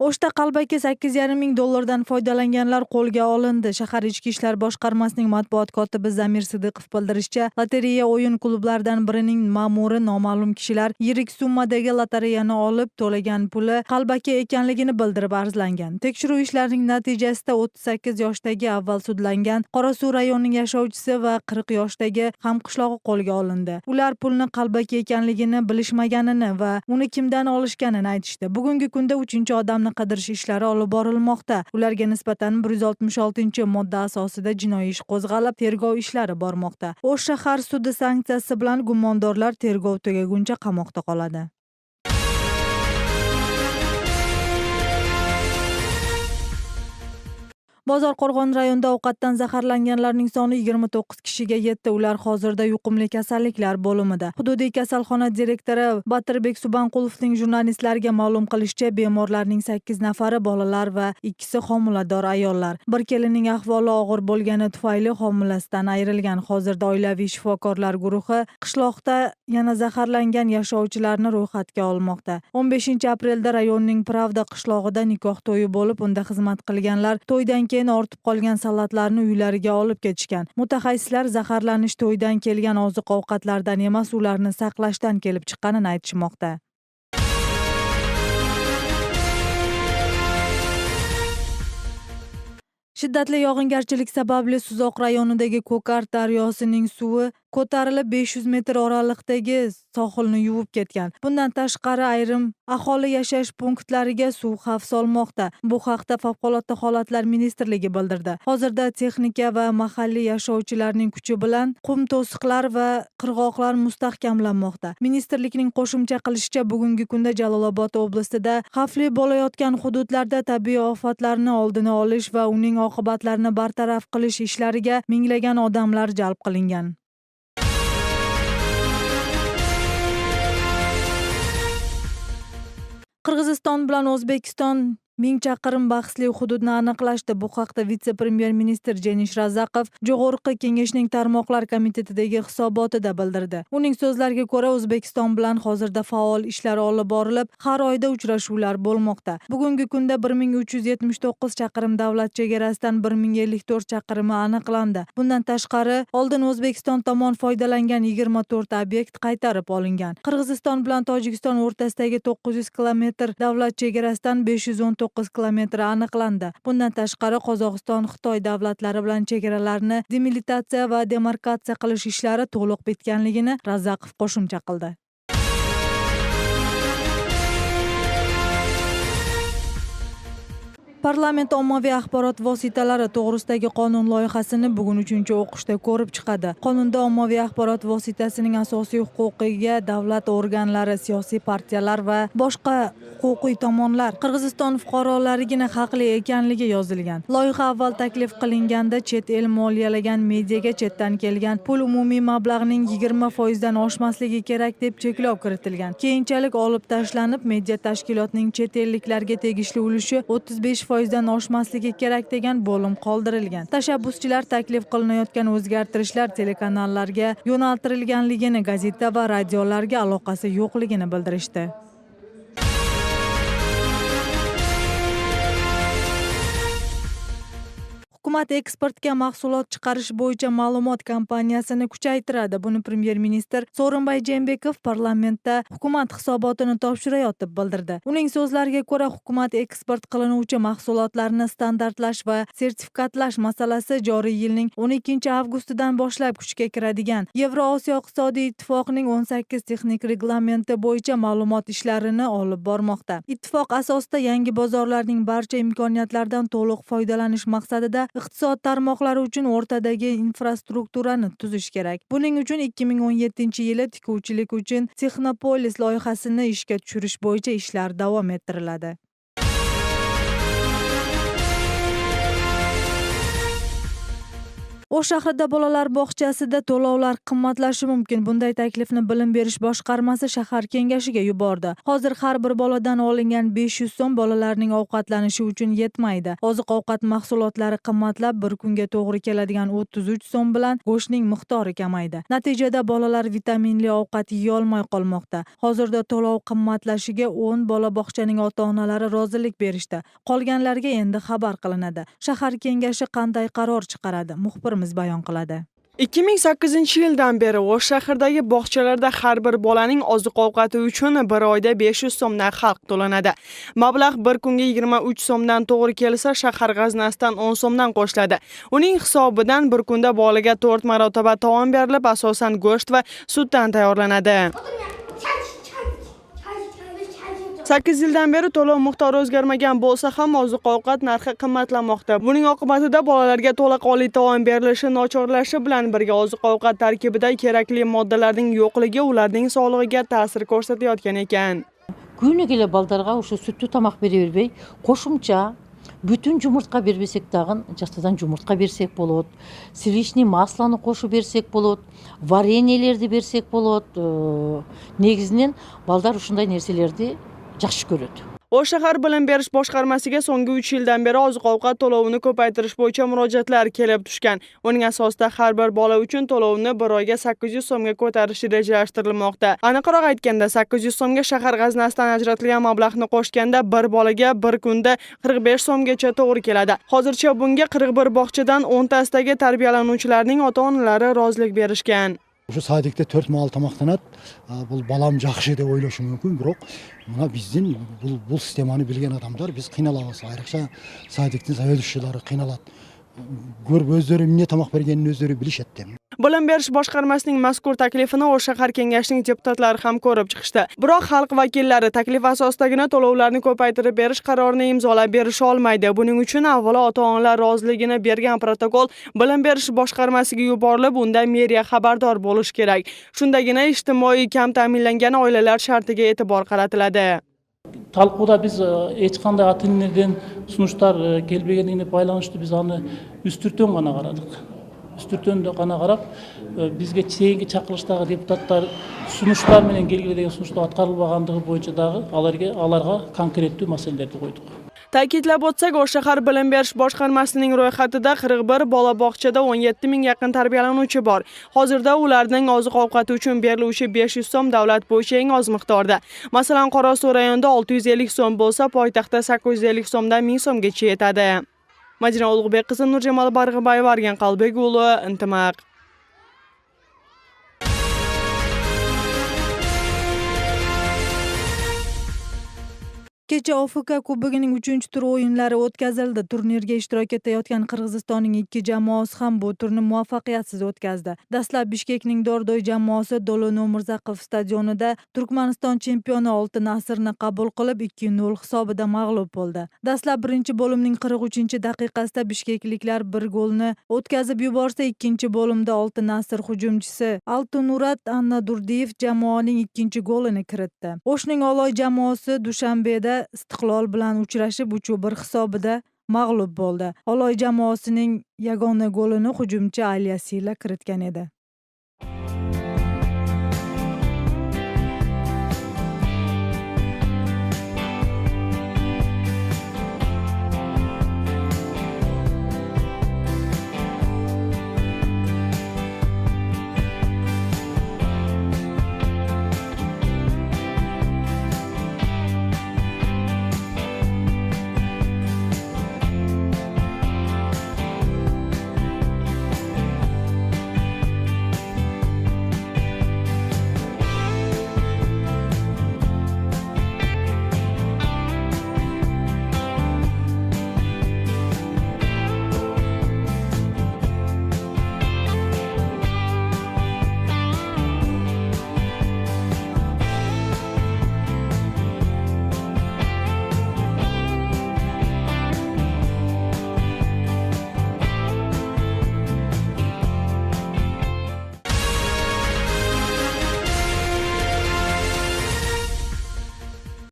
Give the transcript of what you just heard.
O'shda qalbaki 8,5 ming dollardan foydalanganlar qo'lga olindi. Shahar ichki ishlar boshqarmasining matbuot kotibi Zamir Sidiqov bildirishicha, lotereya o'yin klublaridan birining ma'muri noma'lum kishilar yirik summadagi lotereyani olib, to'lagan puli qalbaki ekanligini bildirib arzlangan. Tekshiruv ishlarining natijasida 38 yoshdagi avval sudlangan Qorasuv rayonining yashovchisi va 40 yoshdagi hamqishlog'i qo'lga olindi. Ular pulni qalbaki ekanligini bilishmaganini va uni kimdan olishganini aytishdi. Bugungi kunda 3-odamni qidirish ishlari olib borilmoqda. Ularga nisbatan 166-modda asosida jinoiy ish qo'zg'alib, tergov ishlari bormoqda. O'sh shahar sudi sanksiyasi bilan gumondorlar tergov tugaguncha qamoqda qoladi. Bozorqo'rg'on rayonida ovqatdan zaharlanganlarning soni 29 kishiga yetdi. Ular hozirda yuqumli kasalliklar bo'limida. Hududiy kasalxona direktori Batirbek Subanqulovning jurnalistlarga ma'lum qilishicha, bemorlarning 8 nafari bolalar va 2si homilador ayollar. Bir kelinning ahvoli og'ir bo'lgani tufayli homilasidan ayrilgan. Hozirda oilaviy shifokorlar guruhi qishloqda yana zaharlangan yashovchilarni ro'yxatga olmoqda. 15-aprelda rayonning Pravda qishlog'ida nikoh to'yi bo'lib, unda xizmat qilganlar to'ydan keyin ortib qolgan salatlarni uylariga olib ketishgan. Mutaxassislar zaharlanish to'ydan kelgan oziq-ovqatlardan emas, ularni saqlashdan kelib chiqqanini aytishmoqda. Shiddatli yog'ingarchilik sababli Suzoq rayonidagi Ko'kar daryosining suvi ko'tarilib 500 metr oraliqdagi sohilni yuvib ketgan. Bundan tashqari ayrim aholi yashash punktlariga suv xavf solmoqda. Bu haqda Favqulodda holatlar ministrligi bildirdi. Hozirda texnika va mahalliy yashovchilarning kuchi bilan qum to'siqlar va qirg'oqlar mustahkamlanmoqda. Ministrlikning qo'shimcha qilishicha, bugungi kunda Jalolobod oblastida xavfli bo'layotgan hududlarda tabiiy ofatlarni oldini olish va uning oqibatlarini bartaraf qilish ishlariga minglagan odamlar jalb qilingan. Qirg'iziston bilan O'zbekiston 1000 chaqirim bahsli hududni aniqlashdi. Bu haqda vitse-premyer ministr Jenish Razaqov Jo'g'org'i Kengashning tarmoqlar komitetidagi hisobotida bildirdi. Uning so'zlariga ko'ra, O'zbekiston bilan hozirda faol ishlar olib borilib, har oyda uchrashuvlar bo'lmoqda. Bugungi kunda 1379 chaqirim davlat chegarasidan 1054 chaqirimi aniqlandi. Bundan tashqari, oldin O'zbekiston tomon foydalangan 24 obyekt qaytarib olingan. Qirg'iziston bilan Tojikiston o'rtasidagi 900 kilometr davlat chegarasidan 519 kilometr aniqlandi. Bundan tashqari, Qozog'iston, Xitoy davlatlari bilan chegaralarni demilitatsiya va demarkatsiya qilish ishlari to'liq bitganligini Razaqov qo'shimcha qildi. Parlament ommaviy axborot vositalari to'g'risidagi qonun loyihasini bugun 3-o'qishda ko'rib chiqadi. Qonunda ommaviy axborot vositasining asosiy huquqiga davlat organlari, siyosiy partiyalar va boshqa huquqiy tomonlar Qirg'iziston fuqarolarigina haqli ekanligi yozilgan. Loyiha avval taklif qilinganda chet el moliyalagan mediaga chetdan kelgan pul umumiy mablag'ning 20% dan oshmasligi kerak deb cheklov kiritilgan. Keyinchalik olib tashlanib, media tashkilotining chet elliklarga tegishli ulushi 35% dan oshmasligi kerak degan bo'lim qoldirilgan. Tashabbuschilar taklif qilinayotgan o'zgartirishlar telekanallarga yo'naltirilganligini, gazeta va radiolarga aloqasi yo'qligini bildirishdi. Hukumat eksportga mahsulot chiqarish bo'yicha ma'lumot kampaniyasini kuchaytiradi. Buni Premyer ministr Sooronbay Jeenbekov parlamentda hukumat hisobotini topshirayotib bildirdi. Uning so'zlariga ko'ra, hukumat eksport qilinuvchi mahsulotlarni standartlash va sertifikatlash masalasi joriy yilning 12-avgustidan boshlab kuchga kiradigan Yevroosiyo iqtisodiy ittifoqining 18 texnik reglamenti bo'yicha ma'lumot ishlarini olib bormoqda. Ittifoq asosida yangi bozorlarning barcha imkoniyatlaridan to'liq foydalanish maqsadida iqtisod tarmoqlari uchun o'rtadagi infrastrukturani tuzish kerak. Buning uchun 2017-yili tikuvchilik uchun Texnopolis loyihasini ishga tushirish bo'yicha ishlar davom ettiriladi. O'sh shahrida bolalar bog'chasida to'lovlar qimmatlashi mumkin. Bunday taklifni bilim berish boshqarmasi shahar kengashiga yubordi. Hozir har bir boladan olingan 500 so'm bolalarning ovqatlanishi uchun yetmaydi. Oziq-ovqat mahsulotlari qimmatlab, bir kunga to'g'ri keladigan 33 so'm bilan go'shtning miqdori kamaydi. Natijada bolalar vitaminli ovqat yeya olmay qolmoqda. Hozirda to'lov qimmatlashiga 10 bola bog'chaning ota-onalari rozilik berishdi. Qolganlarga endi xabar qilinadi. Shahar kengashi qanday qaror chiqaradi? Muxbirimiz bayon qiladi. 2008-yildan beri O'sh shahridagi bog'chalarda har bir bolaning oziq-ovqati uchun bir oyda 500 so'mdan haq to'lanadi. Mablag' bir kunga 23 so'mdan to'g'ri kelsa, shahar g'aznasidan 10 so'mdan qo'shiladi. Uning hisobidan bir kunda bolaga 4 marotaba taom berilib, asosan go'sht va sutdan tayyorlanadi. 8 yildan beri to'lov miqdori o'zgarmagan bo'lsa ham oziq-ovqat narxi qimmatlanmoqda. Buning oqibatida bolalarga to'laqonli taom berilishi nochorlashishi bilan birga oziq-ovqat tarkibida kerakli moddalarning yo'qligi ularning sog'lig'iga ta'sir ko'rsatayotgan ekan. Күнү келе балдарга ушу сүттүү тамак бере бербей, кошумча бүтүн жумуртка бербесек дагы жактадан жумуртка берсек болот, сливочный маслону кошуп берсек болот, вареньелерди берсек болот. Негизинен балдар ушундай нерселерди жақсы көрөт. O'sh shahar bilim berish boshqarmasiga so'nggi 3 yildan beri oziq-ovqat to'lovini ko'paytirish bo'yicha murojaatlar kelib tushgan. Uning asosida har bir bola uchun to'lovni bir oyga 800 so'mga ko'tarish rejalashtirilmoqda. Aniqroq aytganda 800 so'mga shahar g'aznasidan ajratilgan mablag'ni qo'shganda bir bolaga bir kunda 45 so'mgacha to'g'ri keladi. Hozircha bunga 41 bog'chadan 10 tasidagi tarbiyalanuvchilarning ota-onalari rozilik berishgan. Ошо садикте 4 маал тамактанат. Бул балам жакшы деп ойлошу мүмкүн, бирок мына биздин бул системаны билген адамдар биз кыйналабыз. Айрыкча садиктин заведующийлары кыйналат. Көрүп өздөрү эмне тамак бергенин өздөрү билишет. Bilim berish boshqarmasining mazkur taklifini O'sh shahar kengashining deputatlari ham ko'rib chiqishdi. Biroq xalq vakillari taklif asosidagina to'lovlarni ko'paytirib berish qarorini imzolab berisha olmaydi. Buning uchun avvalo ota-onalar roziligini bergan protokol bilim berish boshqarmasiga yuborilib, unda meriya xabardor bo'lishi kerak. Shundagina ijtimoiy kam ta'minlangan oilalar shartiga e'tibor qaratiladi. Талкууда биз эч кандай ата-энелерден сунуштар келбегендигине байланыштуу биз аны үстүртөн гана карадык. Үстүртөндө гана карап, бизге чейинки чакырылыштагы депутаттар сунуштар менен келгиле деген сунуштар аткарылбагандыгы боюнча дагы аларга конкреттүү маселелерди койдук. Ta'kidlab o'tsak, O'sh shahar bilim berish boshqarmasining ro'yxatida 41 bola bog'chada 17 ming yaqin tarbiyalanuvchi bor. Hozirda ularning oziq-ovqati uchun beriluvchi 500 so'm davlat bo'yicha eng oz miqdorda. Masalan, Qorasuv rayonida 650 so'm bo'lsa, poytaxtda 850 so'mdan 1000 so'mgacha yetadi. Madina Ulug'bek qizi Nurjamol Barg'iboyeva, Argan Qalbek o'g'li, Intimaq. Kecha Afrika Kubogining 3-tur o'yinlari o'tkazildi. Turnirga ishtirok etayotgan Qirg'izistonning 2 jamoasi ham bu turni muvaffaqiyatsiz o'tkazdi. Dastlab Bishkekning Dordoy jamoasi Dolo'no Umirzoqov stadionida Turkmaniston chempioni Oltin Asrni qabul qilib 2-0 hisobida mag'lub bo'ldi. Dastlab birinchi bo'limning 43-daqiqasida bishkekliklar bir golni o'tkazib yuborsa, ikkinchi bo'limda Oltin Asr hujumchisi Altunurat Annadurdiyev jamoaning ikkinchi golini kiritdi. O'shning Oloy jamoasi Dushanbeda Istiqlol bilan uchrashib 3-1 hisobida mag'lub bo'ldi. Oloy jamoasining yagona golini hujumchi Alyasila kiritgan edi.